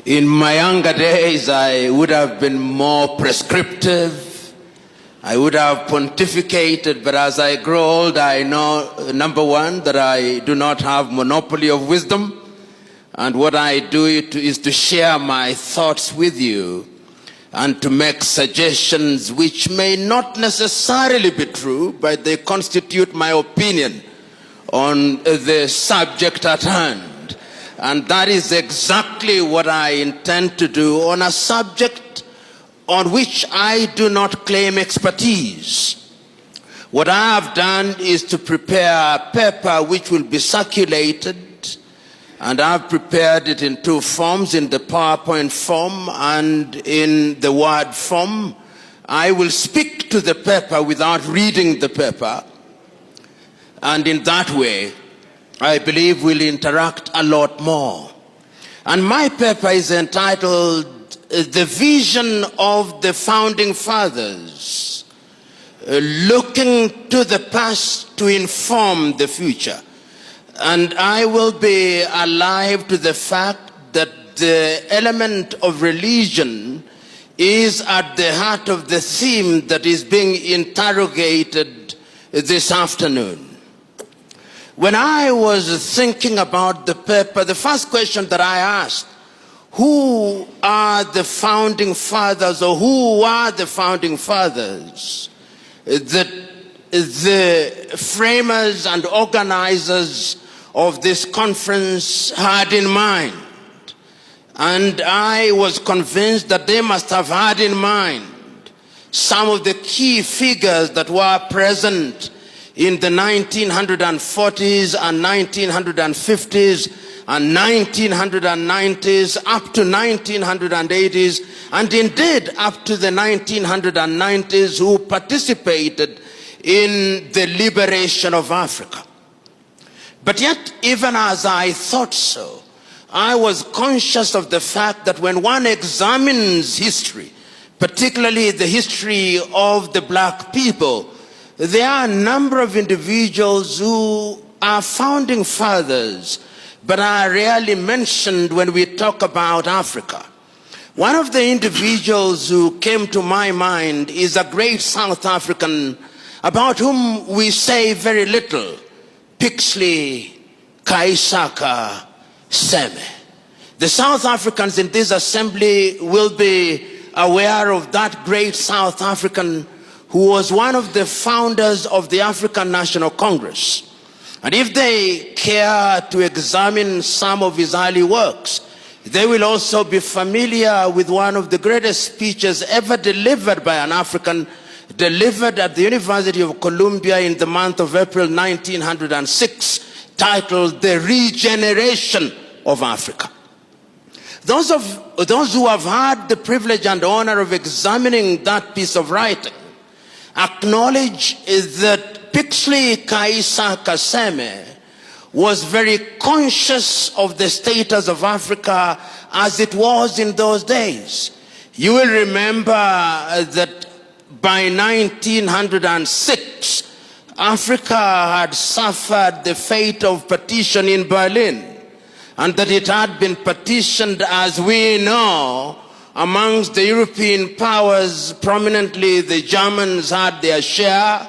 In my younger days, I would have been more prescriptive. I would have pontificated, but as I grow old, I know, number one, that I do not have monopoly of wisdom. And what I do is to share my thoughts with you and to make suggestions which may not necessarily be true, but they constitute my opinion on the subject at hand. And that is exactly what I intend to do on a subject on which I do not claim expertise. What I have done is to prepare a paper which will be circulated, and I've prepared it in two forms, in the PowerPoint form and in the Word form. I will speak to the paper without reading the paper, and in that way, I believe we'll interact a lot more. And my paper is entitled, The Vision of the Founding Fathers, Looking to the Past to Inform the Future. And I will be alive to the fact that the element of religion is at the heart of the theme that is being interrogated this afternoon. When I was thinking about the paper, the first question that I asked, who are the founding fathers, or who are the founding fathers that the framers and organizers of this conference had in mind? And I was convinced that they must have had in mind some of the key figures that were present in the 1940s and 1950s and 1990s up to 1980s, and indeed up to the 1990s, who participated in the liberation of Africa. But yet, even as I thought so, I was conscious of the fact that when one examines history, particularly the history of the black people, there are a number of individuals who are founding fathers, but are rarely mentioned when we talk about Africa. One of the individuals who came to my mind is a great South African about whom we say very little, Pixley Kaisaka Seme. The South Africans in this assembly will be aware of that great South African who was one of the founders of the African National Congress. And if they care to examine some of his early works, they will also be familiar with one of the greatest speeches ever delivered by an African, delivered at the University of Columbia in the month of April 1906, titled The Regeneration of Africa. Those who have had the privilege and honor of examining that piece of writing acknowledge that Pixley Kaisaka Seme was very conscious of the status of Africa as it was in those days. You will remember that by 1906, Africa had suffered the fate of partition in Berlin, and that it had been partitioned, as we know, amongst the European powers. Prominently, the Germans had their share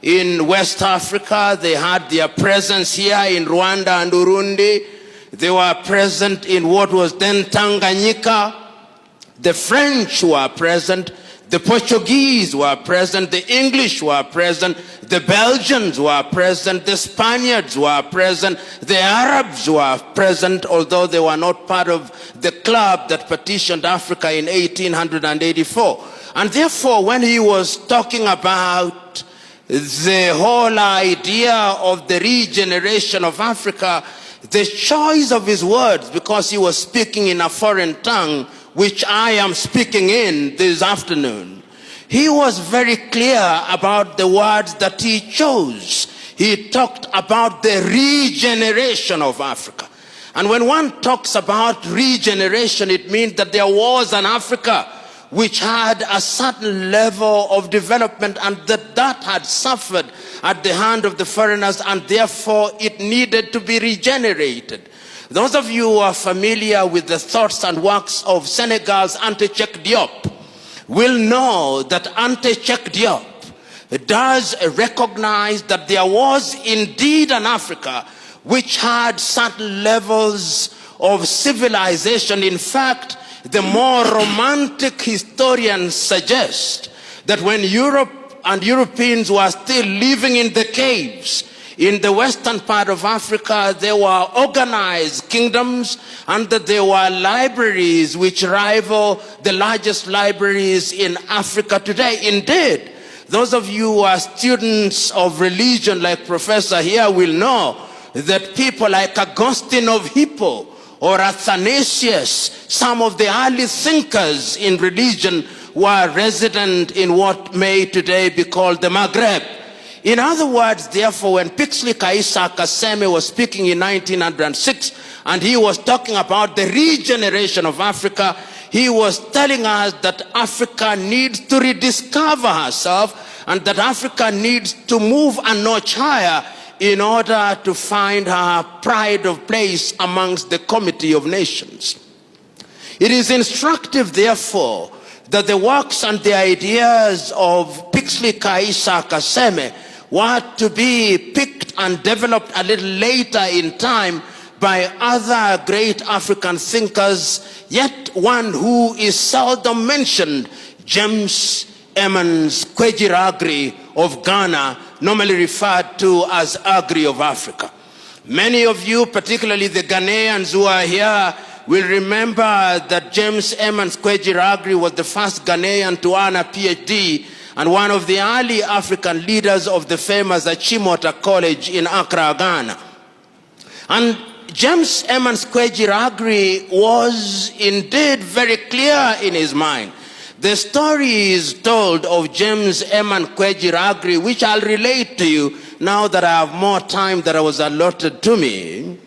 in West Africa. They had their presence here in Rwanda and Burundi. They were present in what was then Tanganyika. The French were present. The Portuguese were present. The English were present. The Belgians were present. The Spaniards were present. The Arabs were present, although they were not part of the club that partitioned Africa in 1884. And therefore, when he was talking about the whole idea of the regeneration of Africa, the choice of his words, because he was speaking in a foreign tongue, which I am speaking in this afternoon, he was very clear about the words that he chose. He talked about the regeneration of Africa. And when one talks about regeneration, it means that there was an Africa which had a certain level of development, and that had suffered at the hand of the foreigners, and therefore it needed to be regenerated. Those of you who are familiar with the thoughts and works of Senegal's Anta Cheikh Diop will know that Anta Cheikh Diop does recognize that there was indeed an Africa which had certain levels of civilization. In fact, the more romantic historians suggest that when Europe and Europeans were still living in the caves in the western part of Africa, there were organized kingdoms and that there were libraries which rival the largest libraries in Africa today. Indeed, those of you who are students of religion like Professor here will know that people like Augustine of Hippo or Athanasius, some of the early thinkers in religion, were resident in what may today be called the Maghreb. In other words, therefore, when Pixley Kaisa Kaseme was speaking in 1906, and he was talking about the regeneration of Africa, he was telling us that Africa needs to rediscover herself and that Africa needs to move a notch higher in order to find her pride of place amongst the community of nations. It is instructive, therefore, that the works and the ideas of Pixley Kaisa Kaseme were to be picked and developed a little later in time by other great African thinkers, yet one who is seldom mentioned, James Emmons Kwejir of Ghana, normally referred to as Agri of Africa. Many of you, particularly the Ghanaians who are here, will remember that James Emmons Kwejir was the first Ghanaian to earn a PhD and one of the early African leaders of the famous Achimota College in Accra, Ghana. And James Emmons Kwejir was indeed very clear in his mind. The story is told of James Emmons Kwejir, which I'll relate to you now that I have more time than was allotted to me.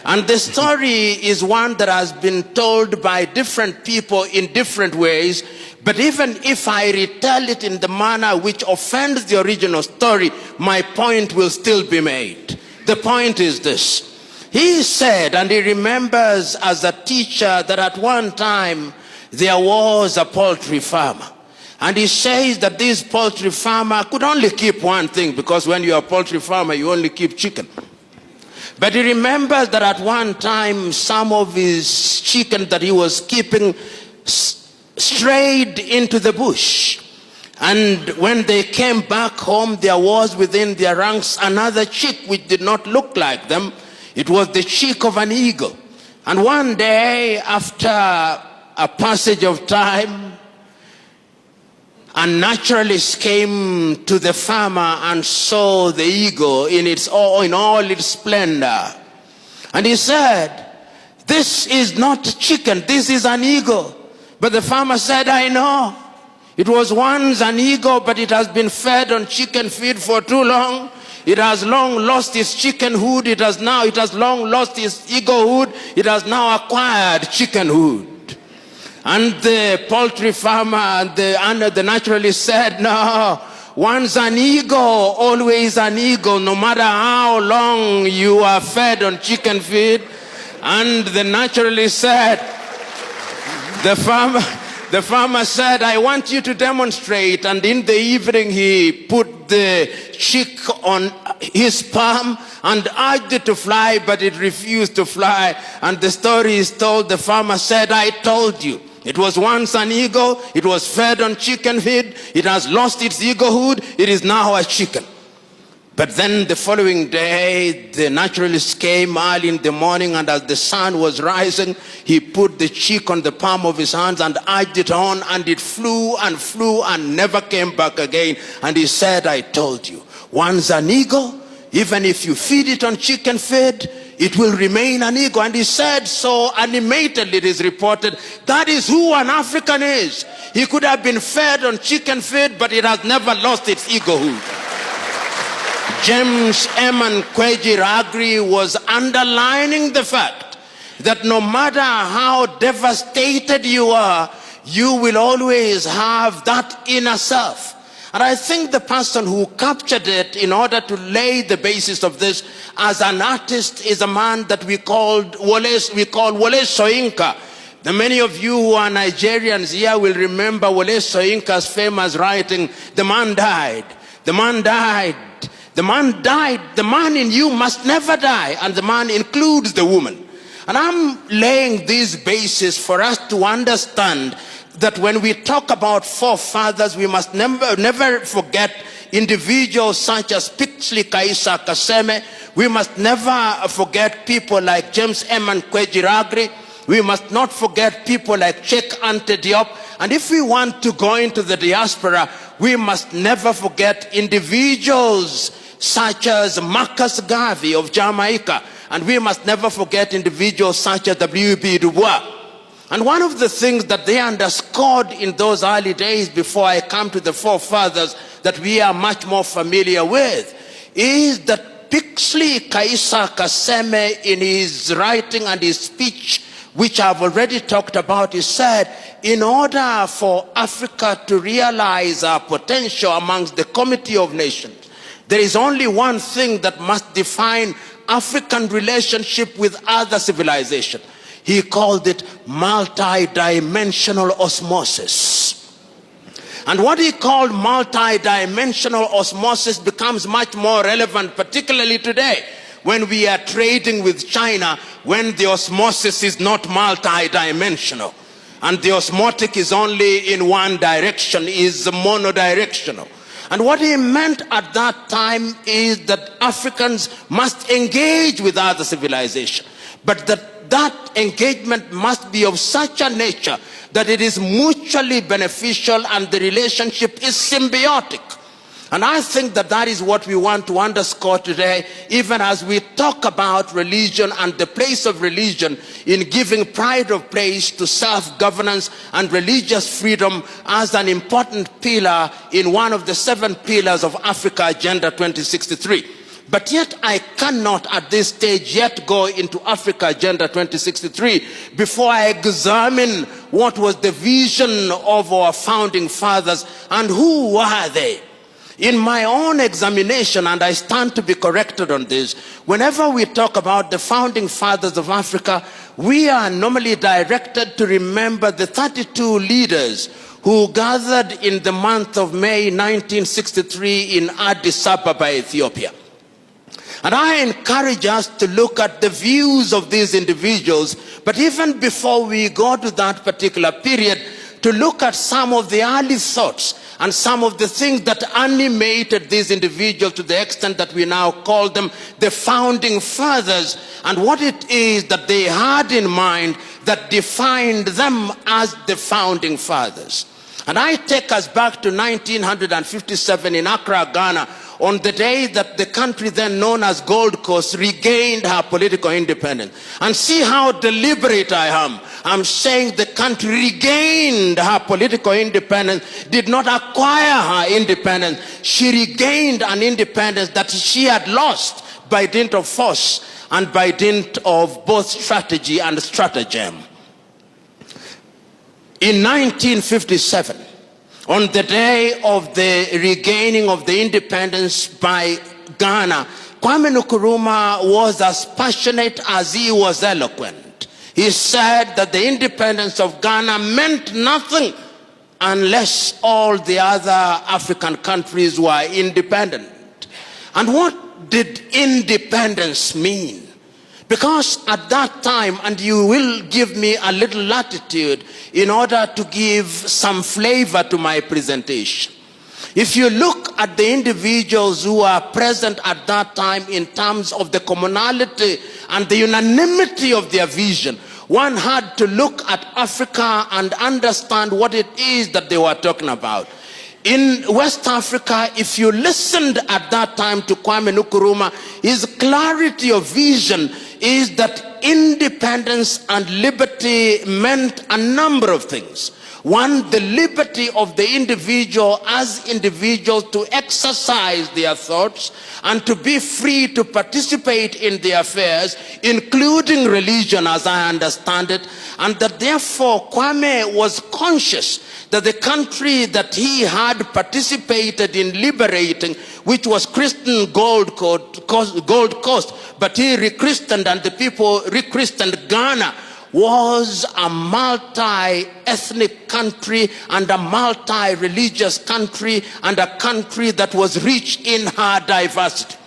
And the story is one that has been told by different people in different ways, but even if I retell it in the manner which offends the original story, my point will still be made. The point is this. He said, and he remembers as a teacher, that at one time there was a poultry farmer. And he says that this poultry farmer could only keep one thing, because when you're a poultry farmer, you only keep chicken. But he remembers that at one time, some of his chicken that he was keeping strayed into the bush. And when they came back home, there was within their ranks another chick which did not look like them. It was the chick of an eagle. And one day, after a passage of time, a naturalist came to the farmer and saw the eagle in all its splendor. And he said, "This is not chicken, this is an eagle." But the farmer said, "I know. It was once an eagle, but it has been fed on chicken feed for too long. It has long lost its chickenhood. It has long lost its eaglehood. It has now acquired chickenhood." And the poultry farmer and the naturalist said, "No, once an eagle, always an eagle, no matter how long you are fed on chicken feed." And the naturalist said, the farmer said, "I want you to demonstrate." And in the evening, he put the chick on his palm and urged it to fly, but it refused to fly. And the story is told, the farmer said, "I told you. It was once an eagle, it was fed on chicken feed, it has lost its eaglehood, it is now a chicken." But then the following day, the naturalist came early in the morning, and as the sun was rising, he put the chick on the palm of his hands and urged it on, and it flew and never came back again. And he said, "I told you, once an eagle, even if you feed it on chicken feed, it will remain an eagle." And he said so animatedly, it is reported, that is who an African is. He could have been fed on chicken feed, but it has never lost its eaglehood. James Emmons Kwejir was underlining the fact that no matter how devastated you are, you will always have that inner self. And I think the person who captured it in order to lay the basis of this as an artist is a man that we call Wole Soyinka. The many of you who are Nigerians here will remember Wole Soyinka's famous writing, "The man died, the man died, the man died, the man in you must never die," and the man includes the woman. And I'm laying this basis for us to understand that when we talk about forefathers, we must never forget individuals such as Pixley Kaisa Kaseme. We must never forget people like James Eman Kwejiragri. We must not forget people like Cheikh Ante Diop. And if we want to go into the diaspora, we must never forget individuals such as Marcus Garvey of Jamaica. And we must never forget individuals such as W.B. Du Bois. And one of the things that they underscored in those early days before I come to the forefathers that we are much more familiar with is that Pixley Kaisa Kaseme, in his writing and his speech, which I've already talked about, he said, in order for Africa to realize our potential amongst the Committee of Nations, there is only one thing that must define African relationship with other civilizations. He called it multi-dimensional osmosis. And what he called multi-dimensional osmosis becomes much more relevant, particularly today, when we are trading with China, when the osmosis is not multi-dimensional. And the osmotic is only in one direction, is monodirectional. And what he meant at that time is that Africans must engage with other civilizations, but that engagement must be of such a nature that it is mutually beneficial and the relationship is symbiotic. And I think that that is what we want to underscore today, even as we talk about religion and the place of religion in giving pride of place to self-governance and religious freedom as an important pillar in one of the 7 pillars of Africa Agenda 2063. But yet I cannot at this stage yet go into Africa Agenda 2063 before I examine what was the vision of our founding fathers and who were they. In my own examination, and I stand to be corrected on this, whenever we talk about the founding fathers of Africa, we are normally directed to remember the 32 leaders who gathered in the month of May 1963 in Addis Ababa, Ethiopia. And I encourage us to look at the views of these individuals, but even before we go to that particular period, to look at some of the early thoughts and some of the things that animated these individuals to the extent that we now call them the founding fathers, and what it is that they had in mind that defined them as the founding fathers. And I take us back to 1957 in Accra, Ghana, on the day that the country then known as Gold Coast regained her political independence. And see how deliberate I am. I'm saying the country regained her political independence, did not acquire her independence. She regained an independence that she had lost by dint of force and by dint of both strategy and stratagem. In 1957, on the day of the regaining of the independence by Ghana, Kwame Nkrumah was as passionate as he was eloquent. He said that the independence of Ghana meant nothing unless all the other African countries were independent. And what did independence mean? Because at that time, and you will give me a little latitude in order to give some flavor to my presentation. If you look at the individuals who are present at that time in terms of the commonality and the unanimity of their vision, one had to look at Africa and understand what it is that they were talking about. In West Africa, if you listened at that time to Kwame Nkrumah, his clarity of vision is that independence and liberty meant a number of things. One, the liberty of the individual as individuals to exercise their thoughts and to be free to participate in their affairs, including religion as I understand it, and that therefore Kwame was conscious that the country that he had participated in liberating, which was Christian Gold Coast, but he rechristened and the people rechristened Ghana, was a multi-ethnic country and a multi-religious country and a country that was rich in her diversity.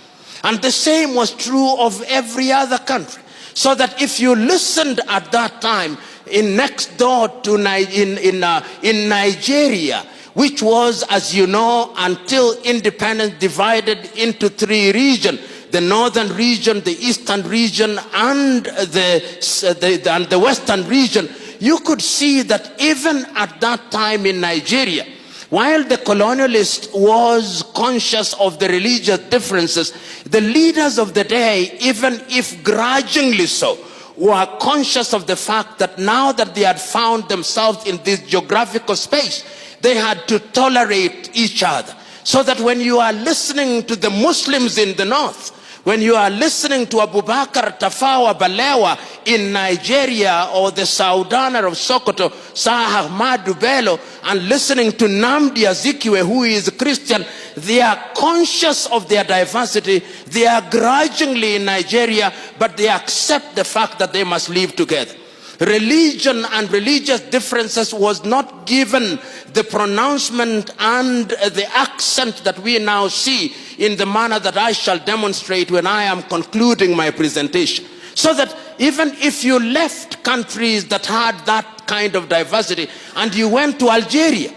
And the same was true of every other country. So that if you listened at that time in next door to in Nigeria, which was, as you know, until independence divided into three regions, the northern region, the eastern region, and the western region, you could see that even at that time in Nigeria, while the colonialist was conscious of the religious differences, the leaders of the day, even if grudgingly so, were conscious of the fact that now that they had found themselves in this geographical space, they had to tolerate each other. So that when you are listening to the Muslims in the north, when you are listening to Abubakar Tafawa Balewa in Nigeria, or the Saudaner of Sokoto, Sah Ahmadu Bello, and listening to Namdi Azikiwe, who is a Christian, they are conscious of their diversity. They are grudgingly in Nigeria, but they accept the fact that they must live together. Religion and religious differences was not given the pronouncement and the accent that we now see in the manner that I shall demonstrate when I am concluding my presentation. So that even if you left countries that had that kind of diversity and you went to Algeria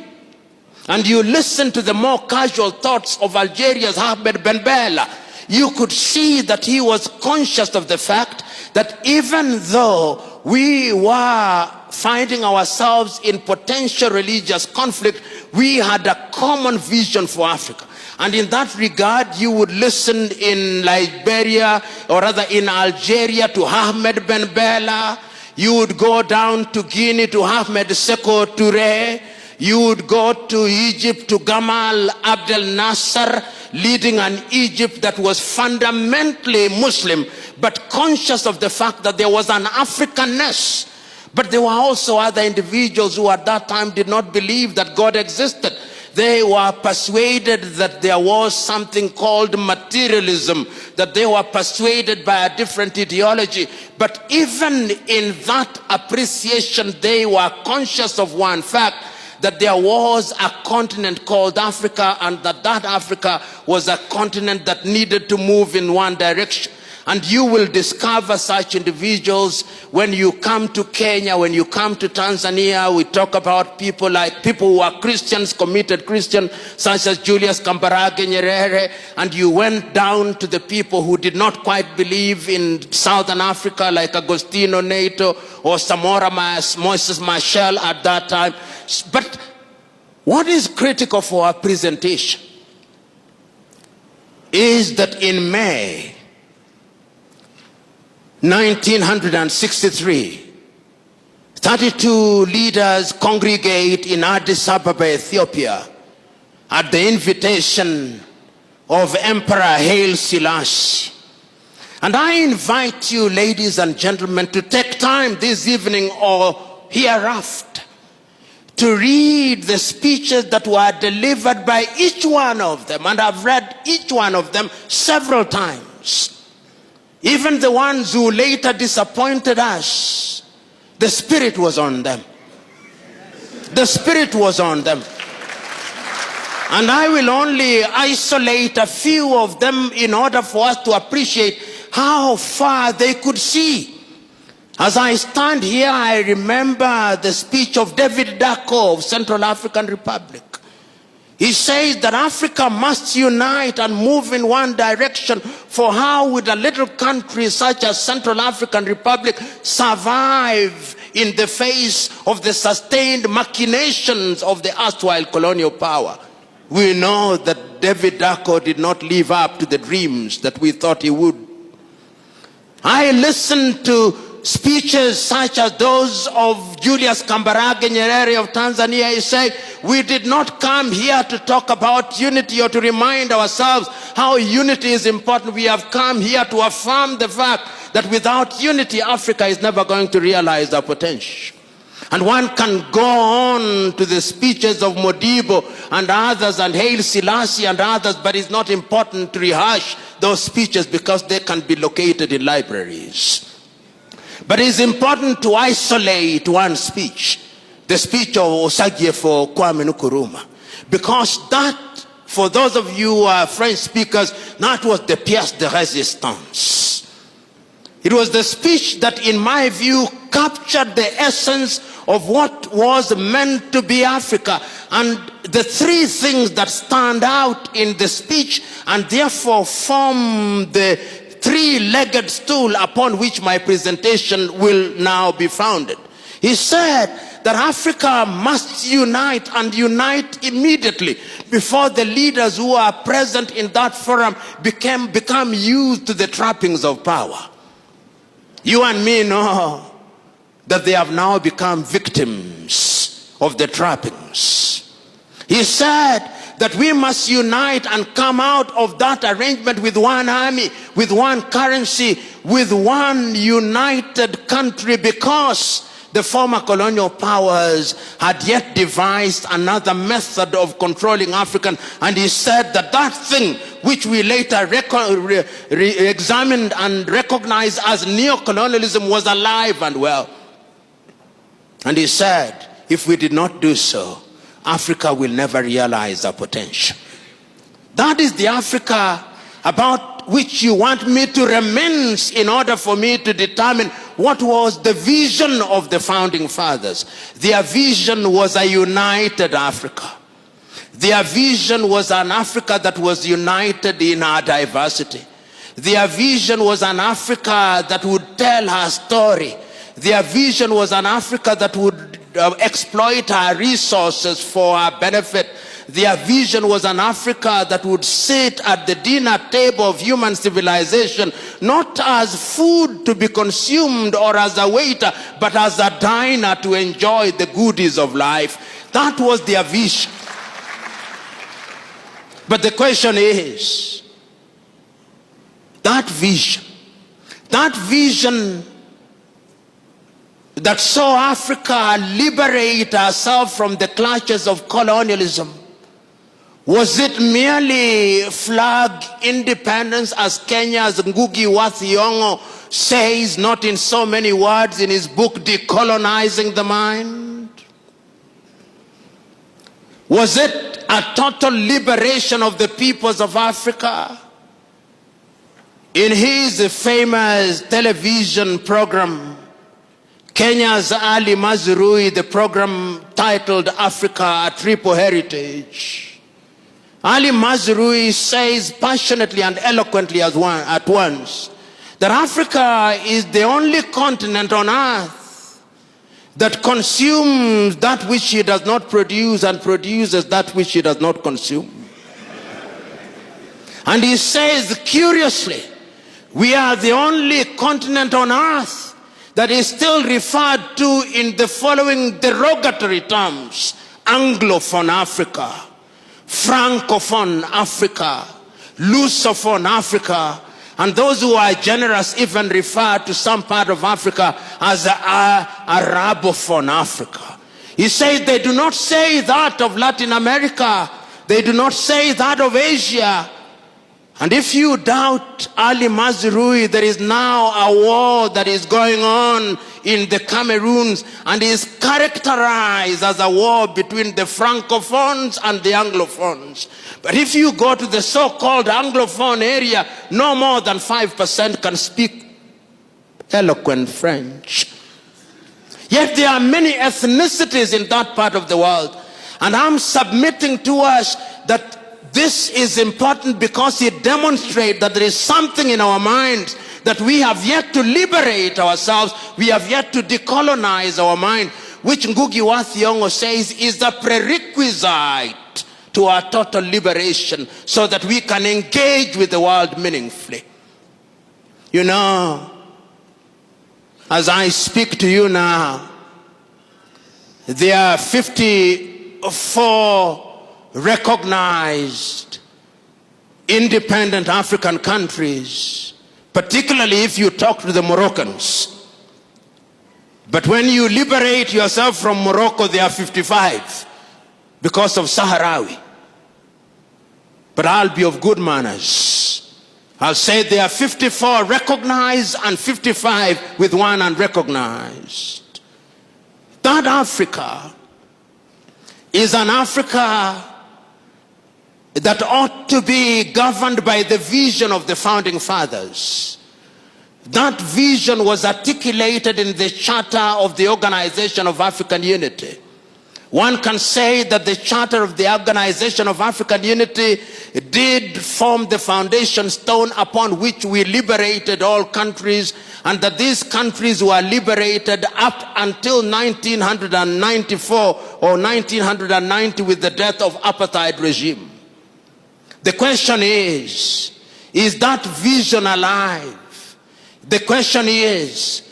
and you listened to the more casual thoughts of Algeria's Ahmed Ben Bella, you could see that he was conscious of the fact that even though we were finding ourselves in potential religious conflict, we had a common vision for Africa. And in that regard, you would listen in Liberia, or rather in Algeria, to Ahmed Ben Bella. You would go down to Guinea to Ahmed Sékou Touré. You would go to Egypt to Gamal Abdel Nasser, leading an Egypt that was fundamentally Muslim, but conscious of the fact that there was an Africanness. But there were also other individuals who at that time did not believe that God existed. They were persuaded that there was something called materialism, that they were persuaded by a different ideology. But even in that appreciation, they were conscious of one fact, that there was a continent called Africa, and that Africa was a continent that needed to move in one direction. And you will discover such individuals when you come to Kenya, when you come to Tanzania. We talk about people who are Christians, committed Christians, such as Julius Kambarage Nyerere. And you went down to the people who did not quite believe in Southern Africa, like Agostino Neto or Samora Moses Machel at that time. But what is critical for our presentation is that in May 1963, 32 leaders congregate in Addis Ababa, Ethiopia, at the invitation of Emperor Haile Selassie. And I invite you, ladies and gentlemen, to take time this evening or hereafter to read the speeches that were delivered by each one of them. And I've read each one of them several times. Even the ones who later disappointed us, the Spirit was on them. The Spirit was on them. And I will only isolate a few of them in order for us to appreciate how far they could see. As I stand here, I remember the speech of David Dacko of Central African Republic. He says that Africa must unite and move in one direction, for how would a little country such as Central African Republic survive in the face of the sustained machinations of the erstwhile colonial power? We know that David Dacko did not live up to the dreams that we thought he would. I listened to speeches such as those of Julius Kambarage Nyerere of Tanzania, he said, we did not come here to talk about unity or to remind ourselves how unity is important. We have come here to affirm the fact that without unity, Africa is never going to realize their potential. And one can go on to the speeches of Modibo and others and Haile Selassie and others, but it's not important to rehash those speeches because they can be located in libraries. But it's important to isolate one speech, the speech of Osagyefo Kwame Nkrumah, because that, for those of you who are French speakers, that was the pièce de résistance. It was the speech that, in my view, captured the essence of what was meant to be Africa, and the three things that stand out in the speech and therefore form the three-legged stool upon which my presentation will now be founded. He said that Africa must unite, and unite immediately, before the leaders who are present in that forum become used to the trappings of power. You and me know that they have now become victims of the trappings. He said that we must unite and come out of that arrangement with one army, with one currency, with one united country, because the former colonial powers had yet devised another method of controlling African. And he said that that thing which we later examined and recognized as neocolonialism was alive and well. And he said, if we did not do so, Africa will never realize our potential. That is the Africa about which you want me to reminisce in order for me to determine what was the vision of the founding fathers. Their vision was a united Africa. Their vision was an Africa that was united in our diversity. Their vision was an Africa that would tell her story. Their vision was an Africa that would exploit our resources for our benefit. Their vision was an Africa that would sit at the dinner table of human civilization, not as food to be consumed or as a waiter, but as a diner to enjoy the goodies of life. That was their vision. But the question is, that vision that saw Africa liberate herself from the clutches of colonialism, was it merely flag independence, as Kenya's Ngugi wa Thiong'o says, not in so many words, in his book Decolonizing the Mind? Was it a total liberation of the peoples of Africa? In his famous television program, Kenya's Ali Mazrui, the program titled Africa, a Triple Heritage, Ali Mazrui says passionately and eloquently at once that Africa is the only continent on earth that consumes that which it does not produce and produces that which it does not consume. And he says, curiously, we are the only continent on earth that is still referred to in the following derogatory terms: Anglophone Africa, Francophone Africa, Lusophone Africa, and those who are generous even refer to some part of Africa as Arabophone Africa. He says they do not say that of Latin America, they do not say that of Asia. And if you doubt Ali Mazrui, there is now a war that is going on in the Cameroons and is characterized as a war between the Francophones and the Anglophones. But if you go to the so-called Anglophone area, no more than 5% can speak eloquent French. Yet there are many ethnicities in that part of the world. And I'm submitting to us that this is important because it demonstrates that there is something in our minds that we have yet to liberate ourselves. We have yet to decolonize our mind, which Ngugi wa Thiong'o says is the prerequisite to our total liberation so that we can engage with the world meaningfully. You know, As I speak to you now, there are 54 recognized independent African countries, particularly if you talk to the Moroccans. But when you liberate yourself from Morocco, there are 55 because of Sahrawi. But I'll be of good manners. I'll say there are 54 recognized and 55 with one unrecognized. That Africa is an Africa that ought to be governed by the vision of the founding fathers. That vision was articulated in the Charter of the Organization of African Unity. One can say that the Charter of the Organization of African Unity did form the foundation stone upon which we liberated all countries, and that these countries were liberated up until 1994 or 1990 with the death of apartheid regime. The question is that vision alive? The question is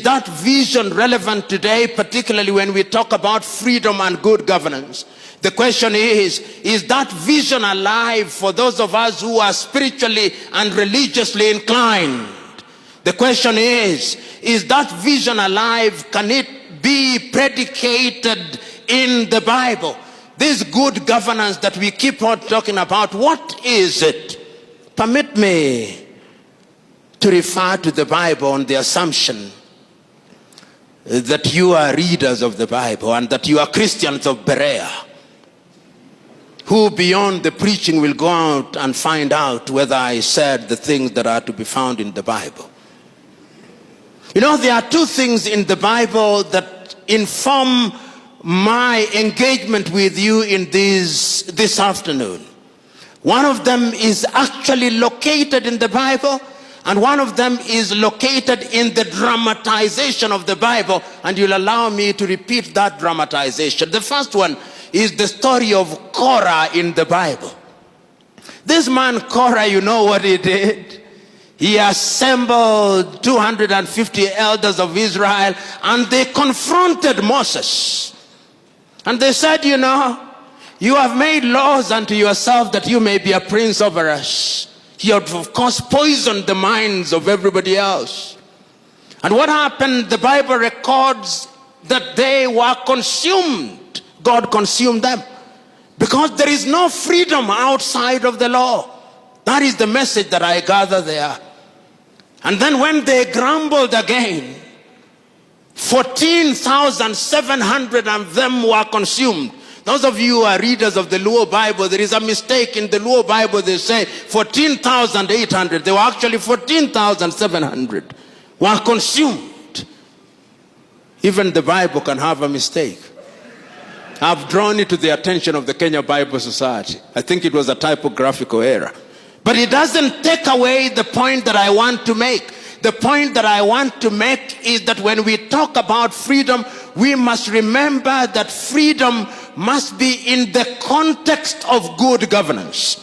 that vision relevant today, particularly when we talk about freedom and good governance? The question is that vision alive for those of us who are spiritually and religiously inclined? The question is that vision alive? Can it be predicated in the Bible? This good governance that we keep on talking about, what is it? Permit me to refer to the Bible on the assumption that you are readers of the Bible and that you are Christians of Berea, who beyond the preaching will go out and find out whether I said the things that are to be found in the Bible. You know, there are two things in the Bible that inform my engagement with you in this afternoon. One of them is actually located in the Bible, and one of them is located in the dramatization of the Bible, and you'll allow me to repeat that dramatization. The first one is the story of Korah in the Bible. This man Korah, you know what he did? He assembled 250 elders of Israel, and they confronted Moses. And they said, you know, you have made laws unto yourself that you may be a prince over us. He had, of course, poisoned the minds of everybody else. And what happened? The Bible records that they were consumed. God consumed them. Because there is no freedom outside of the law. That is the message that I gather there. And then when they grumbled again, 14,700 of them were consumed. Those of you who are readers of the Luo Bible, there is a mistake in the Luo Bible. They say 14,800. They were actually 14,700 were consumed. Even the Bible can have a mistake. I've drawn it to the attention of the Kenya Bible Society. I think it was a typographical error. But it doesn't take away the point that I want to make. The point that I want to make is that when we talk about freedom, we must remember that freedom must be in the context of good governance.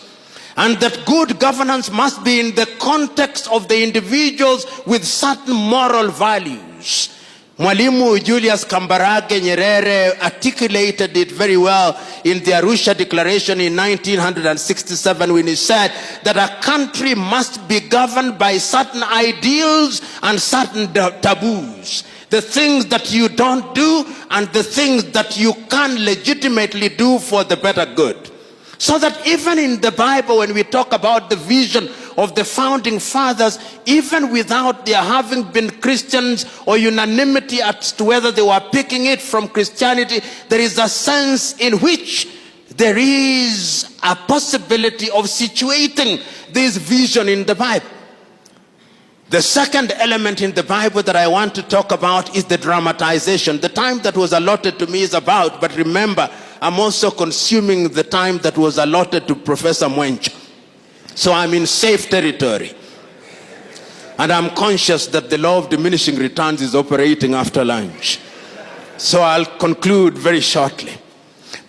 And that good governance must be in the context of the individuals with certain moral values. Mwalimu Julius Kambarage Nyerere articulated it very well in the Arusha Declaration in 1967 when he said that a country must be governed by certain ideals and certain taboos. The things that you don't do and the things that you can legitimately do for the better good. So that even in the Bible, when we talk about the vision of the founding fathers, even without their having been Christians or unanimity as to whether they were picking it from Christianity, there is a sense in which there is a possibility of situating this vision in the Bible. The second element in the Bible that I want to talk about is the dramatization. The time that was allotted to me is about, but remember, I'm also consuming the time that was allotted to Professor Mwencha. So I'm in safe territory. And I'm conscious that the law of diminishing returns is operating after lunch. So I'll conclude very shortly.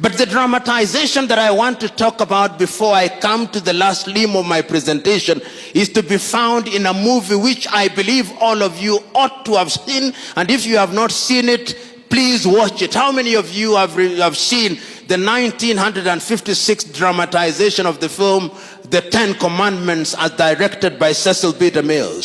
But the dramatization that I want to talk about before I come to the last limb of my presentation is to be found in a movie which I believe all of you ought to have seen. And if you have not seen it, please watch it. How many of you have seen the 1956 dramatization of the film The Ten Commandments as directed by Cecil B. DeMille?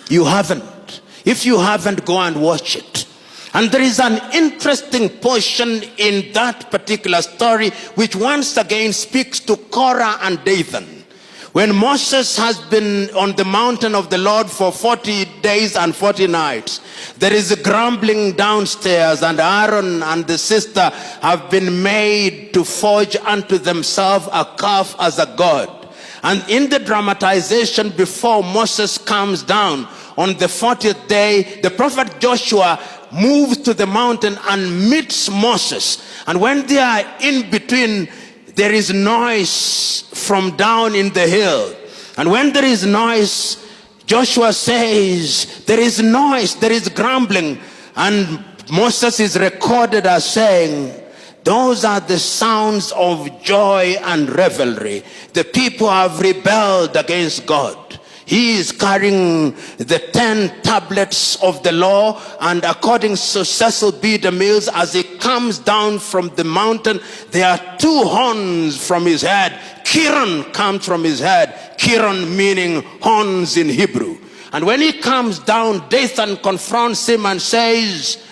You haven't. If you haven't, go and watch it. And there is an interesting portion in that particular story which once again speaks to Korah and Dathan. When Moses has been on the mountain of the Lord for 40 days and 40 nights, there is a grumbling downstairs, and Aaron and the sister have been made to forge unto themselves a calf as a god. And in the dramatization, before Moses comes down on the 40th day, the prophet Joshua moves to the mountain and meets Moses. And when they are in between, there is noise from down in the hill. And when there is noise, Joshua says, there is noise, there is grumbling. And Moses is recorded as saying, those are the sounds of joy and revelry. The people have rebelled against God. He is carrying the 10 tablets of the law, and according to Cecil B. DeMille, as he comes down from the mountain, there are 2 horns from his head. Kiran comes from his head. Kiran meaning horns in Hebrew. And when he comes down, Dathan confronts him and says,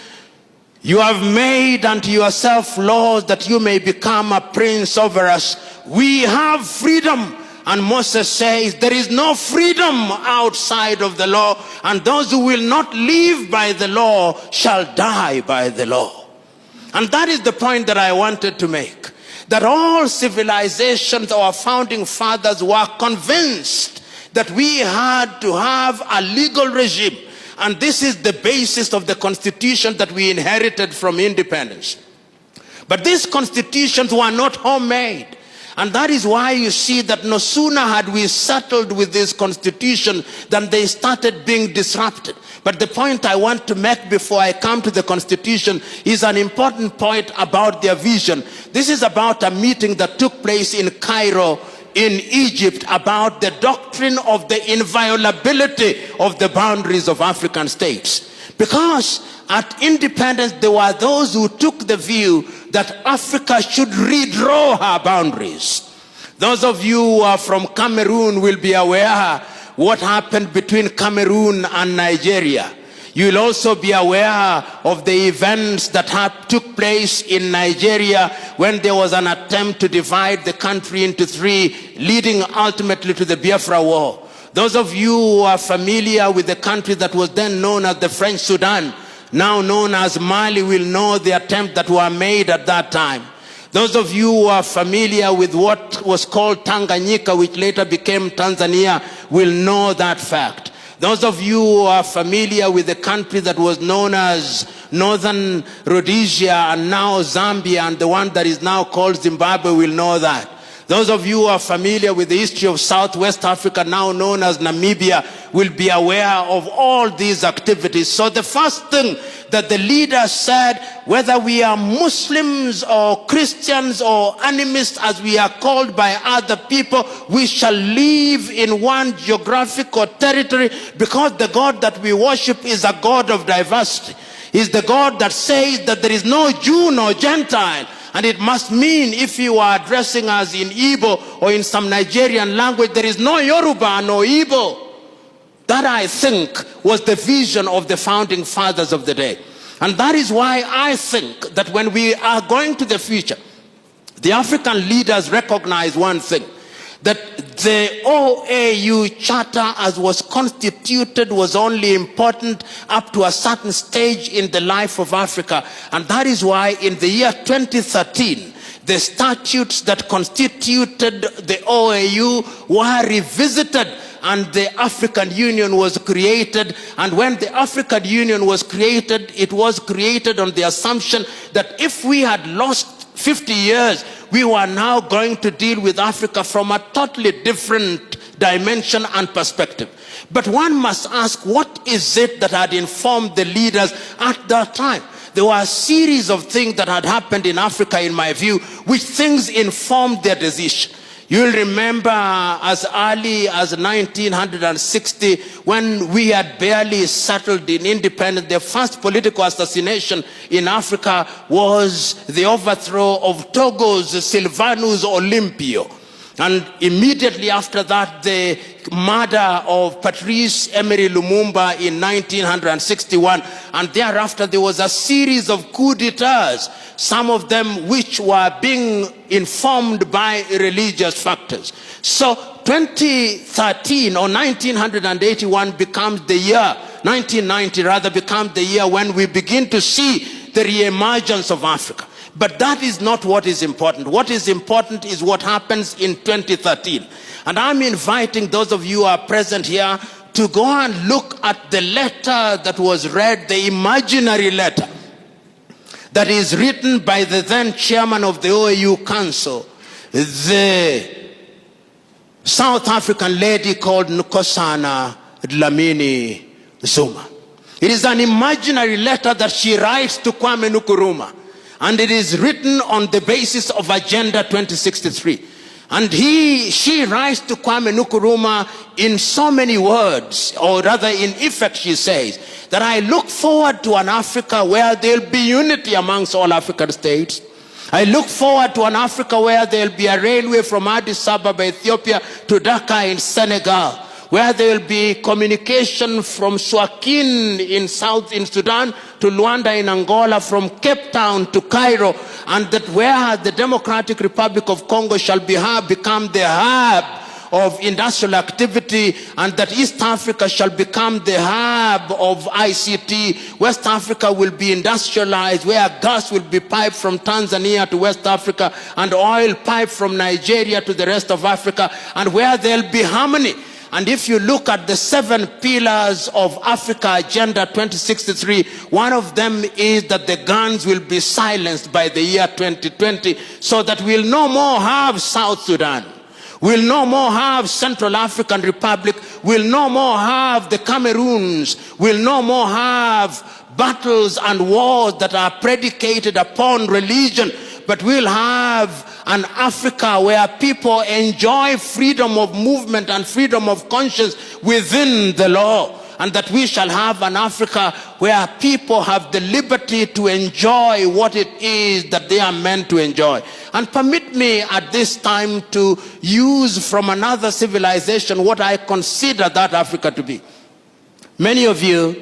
you have made unto yourself laws that you may become a prince over us. We have freedom. And Moses says, there is no freedom outside of the law, and those who will not live by the law shall die by the law. And that is the point that I wanted to make. That all civilizations, our founding fathers were convinced that we had to have a legal regime. And this is the basis of the constitution that we inherited from independence. But these constitutions were not homemade. And that is why you see that no sooner had we settled with this constitution than they started being disrupted. But the point I want to make before I come to the constitution is an important point about their vision. This is about a meeting that took place in Cairo, in Egypt, about the doctrine of the inviolability of the boundaries of African states. Because at independence, there were those who took the view that Africa should redraw her boundaries. Those of you who are from Cameroon will be aware what happened between Cameroon and Nigeria. You will also be aware of the events that took place in Nigeria when there was an attempt to divide the country into 3, leading ultimately to the Biafra War. Those of you who are familiar with the country that was then known as the French Sudan, now known as Mali, will know the attempt that were made at that time. Those of you who are familiar with what was called Tanganyika, which later became Tanzania, will know that fact. Those of you who are familiar with the country that was known as Northern Rhodesia and now Zambia, and the one that is now called Zimbabwe, will know that. Those of you who are familiar with the history of Southwest Africa, now known as Namibia, will be aware of all these activities. So the first thing that the leaders said, whether we are Muslims or Christians or animists as we are called by other people, we shall live in one geographic or territory, because the God that we worship is a God of diversity. He's the God that says that there is no Jew nor Gentile. And it must mean, if you are addressing us in Igbo or in some Nigerian language, there is no Yoruba, no Igbo. That, I think, was the vision of the founding fathers of the day. And that is why I think that when we are going to the future, the African leaders recognize one thing, that the OAU charter as was constituted was only important up to a certain stage in the life of Africa. And that is why in the year 2013, the statutes that constituted the OAU were revisited and the African Union was created. And when the African Union was created, it was created on the assumption that if we had lost 50 years, we were now going to deal with Africa from a totally different dimension and perspective. But one must ask, what is it that had informed the leaders at that time? There were a series of things that had happened in Africa, in my view, which things informed their decision. You'll remember as early as 1960, when we had barely settled in independence, the first political assassination in Africa was the overthrow of Togo's Sylvanus Olympio. And immediately after that, the murder of Patrice Emery Lumumba in 1961. And thereafter, there was a series of coups d'etats, some of them which were being informed by religious factors. So 2013 or 1981 becomes the year, 1990 rather, becomes the year when we begin to see the re-emergence of Africa. But that is not what is important. What is important is what happens in 2013. And I'm inviting those of you who are present here to go and look at the letter that was read, the imaginary letter that is written by the then chairman of the OAU Council, the South African lady called Nkosana Dlamini Zuma. It is an imaginary letter that she writes to Kwame Nkrumah. And it is written on the basis of Agenda 2063. And she writes to Kwame Nkrumah in so many words, or rather in effect she says, that I look forward to an Africa where there will be unity amongst all African states. I look forward to an Africa where there will be a railway from Addis Ababa, Ethiopia, to Dhaka in Senegal, where there will be communication from Suakin in Sudan to Luanda in Angola, from Cape Town to Cairo, and that where the Democratic Republic of Congo shall become the hub of industrial activity, and that East Africa shall become the hub of ICT. West Africa will be industrialized, where gas will be piped from Tanzania to West Africa, and oil piped from Nigeria to the rest of Africa, and where there will be harmony. And if you look at the 7 pillars of Africa Agenda 2063, one of them is that the guns will be silenced by the year 2020, so that we'll no more have South Sudan. We'll no more have Central African Republic. We'll no more have the Cameroons. We'll no more have battles and wars that are predicated upon religion. But we'll have an Africa where people enjoy freedom of movement and freedom of conscience within the law. And that we shall have an Africa where people have the liberty to enjoy what it is that they are meant to enjoy. And permit me at this time to use from another civilization what I consider that Africa to be. Many of you,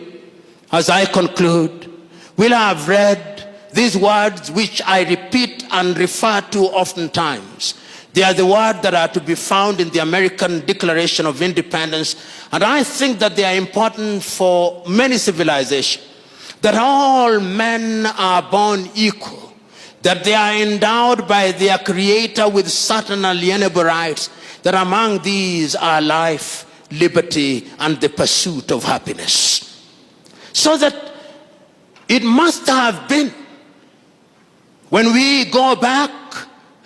as I conclude, will have read these words which I repeat and refer to oftentimes. They are the words that are to be found in the American Declaration of Independence. And I think that they are important for many civilizations. That all men are born equal. That they are endowed by their Creator with certain alienable rights. That among these are life, liberty, and the pursuit of happiness. So that it must have been, when we go back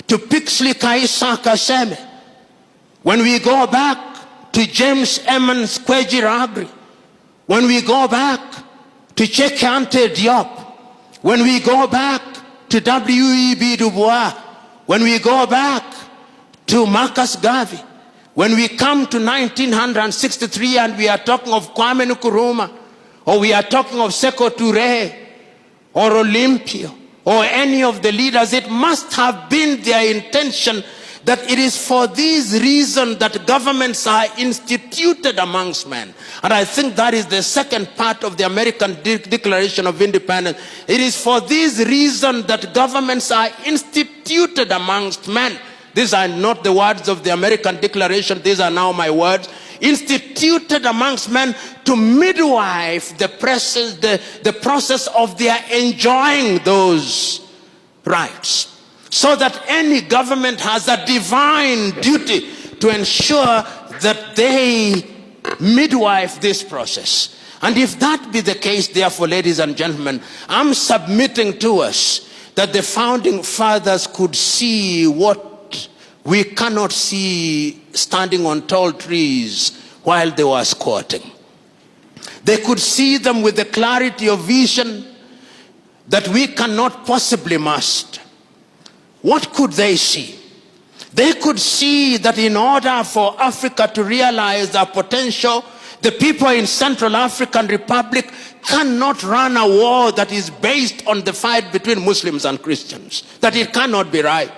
to Pixley Kaisa Kaseme, when we go back to James Emmons Kwejiragri, when we go back to Cheikh Diop, when we go back to W.E.B. Du Bois, when we go back to Marcus Garvey, when we come to 1963 and we are talking of Kwame Nkrumah, or we are talking of Sekou Touré, or Olympio, or any of the leaders, it must have been their intention that it is for these reasons that governments are instituted amongst men. And I think that is the second part of the American Declaration of Independence. It is for these reasons that governments are instituted amongst men. These are not the words of the American Declaration, these are now my words. Instituted amongst men to midwife the process of their enjoying those rights. So that any government has a divine duty to ensure that they midwife this process. And if that be the case, therefore, ladies and gentlemen, I'm submitting to us that the founding fathers could see what we cannot see standing on tall trees while they were squatting. They could see them with the clarity of vision that we cannot possibly master. What could they see? They could see that in order for Africa to realize their potential, the people in Central African Republic cannot run a war that is based on the fight between Muslims and Christians, that it cannot be right.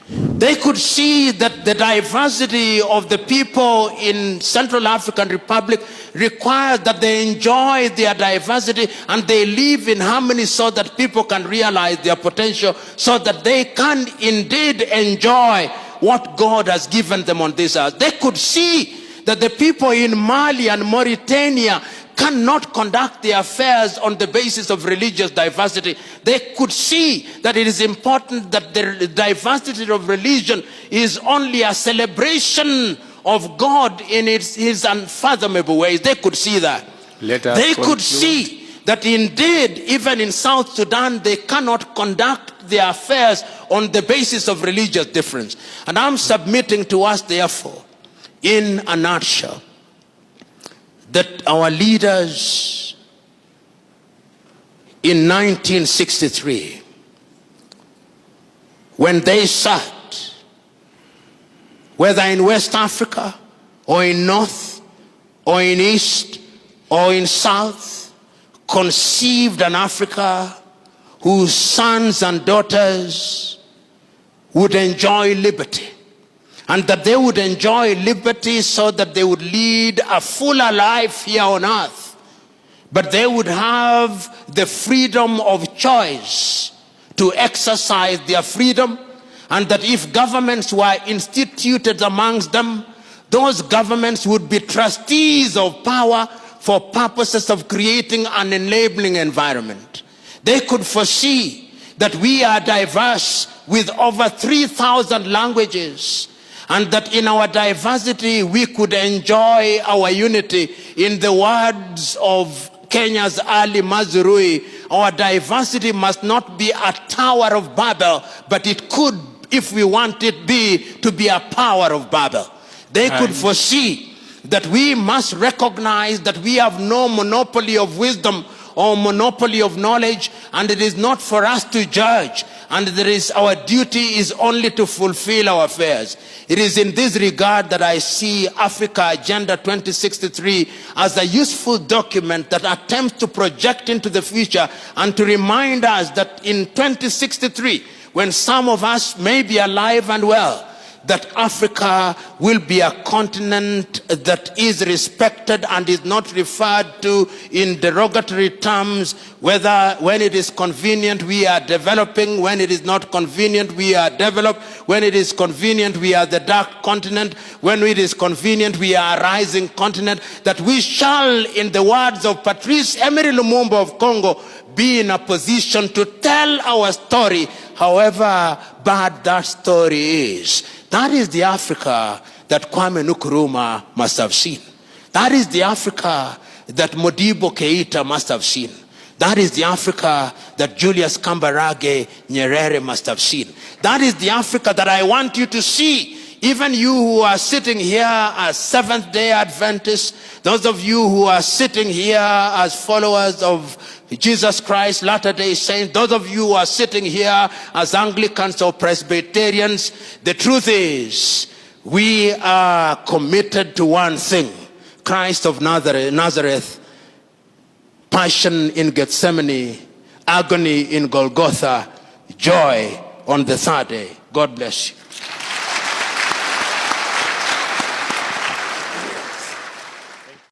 They could see that the diversity of the people in Central African Republic requires that they enjoy their diversity and they live in harmony so that people can realize their potential, so that they can indeed enjoy what God has given them on this earth. They could see that the people in Mali and Mauritania cannot conduct their affairs on the basis of religious diversity. They could see that it is important that the diversity of religion is only a celebration of God in his unfathomable ways. They could see that. They could see that indeed, even in South Sudan, they cannot conduct their affairs on the basis of religious difference. And I'm submitting to us, therefore, in a nutshell, that our leaders in 1963, when they sat, whether in West Africa or in North or in East or in South, conceived an Africa whose sons and daughters would enjoy liberty, and that they would enjoy liberty so that they would lead a fuller life here on earth, but they would have the freedom of choice to exercise their freedom, and that if governments were instituted amongst them, those governments would be trustees of power for purposes of creating an enabling environment. They could foresee that we are diverse with over 3,000 languages, and that in our diversity we could enjoy our unity. In the words of Kenya's Ali Mazrui, our diversity must not be a Tower of Babel, but it could, if we want it to be a power of Babel. They could foresee that we must recognize that we have no monopoly of wisdom or monopoly of knowledge, and it is not for us to judge, and our duty is only to fulfill our affairs. It is in this regard that I see Africa Agenda 2063 as a useful document that attempts to project into the future and to remind us that in 2063, when some of us may be alive and well, that Africa will be a continent that is respected and is not referred to in derogatory terms, whether when it is convenient we are developing, when it is not convenient we are developed, when it is convenient we are the dark continent, when it is convenient we are a rising continent, that we shall, in the words of Patrice Emery Lumumba of Congo, be in a position to tell our story, however bad that story is. That is the Africa that Kwame Nkrumah must have seen. That is the Africa that Modibo Keita must have seen. That is the Africa that Julius Kambarage Nyerere must have seen. That is the Africa that I want you to see. Even you who are sitting here as Seventh-day Adventists, those of you who are sitting here as followers of Jesus Christ, Latter-day Saints, those of you who are sitting here as Anglicans or Presbyterians, the truth is, we are committed to one thing: Christ of Nazareth, passion in Gethsemane, agony in Golgotha, joy on the third day. God bless you.